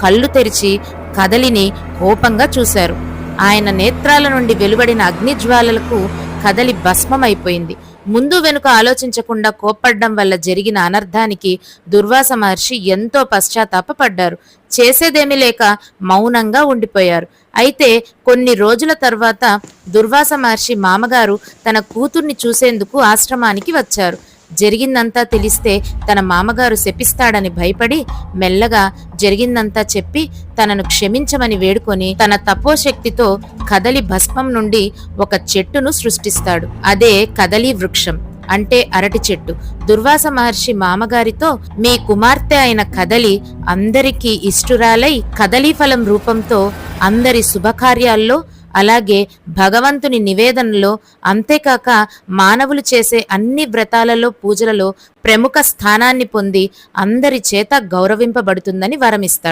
కళ్ళు తెరిచి కదలిని కోపంగా చూశారు. ఆయన నేత్రాల నుండి వెలువడిన అగ్నిజ్వాలలకు కదలి భస్మమైపోయింది. ముందు వెనుక ఆలోచించకుండా కోప్పడ్డం వల్ల జరిగిన అనర్థానికి దుర్వాస మహర్షి ఎంతో పశ్చాత్తాపపడ్డారు. చేసేదేమీ లేక మౌనంగా ఉండిపోయారు. అయితే కొన్ని రోజుల తర్వాత దుర్వాస మహర్షి మామగారు తన కూతుర్ని చూసేందుకు ఆశ్రమానికి వచ్చారు. జరిగిందంతా తెలిస్తే తన మామగారు శపిస్తాడని భయపడి మెల్లగా జరిగిందంతా చెప్పి తనను క్షమించమని వేడుకొని తన తపోశక్తితో కదలి భస్మం నుండి ఒక చెట్టును సృష్టిస్తాడు. అదే కదలి వృక్షం అంటే అరటి చెట్టు. దుర్వాస మహర్షి మామగారితో మీ కుమార్తె అయిన కదలి అందరికీ ఇష్టురాలై కదలీ ఫలం రూపంతో అందరి శుభకార్యాల్లో అలాగే భగవంతుని నివేదనలో అంతేకాక మానవులు చేసే అన్ని వ్రతాలలో పూజలలో ప్రముఖ స్థానాన్ని పొంది అందరి చేత గౌరవింపబడుతుందని వరమిస్తాడు.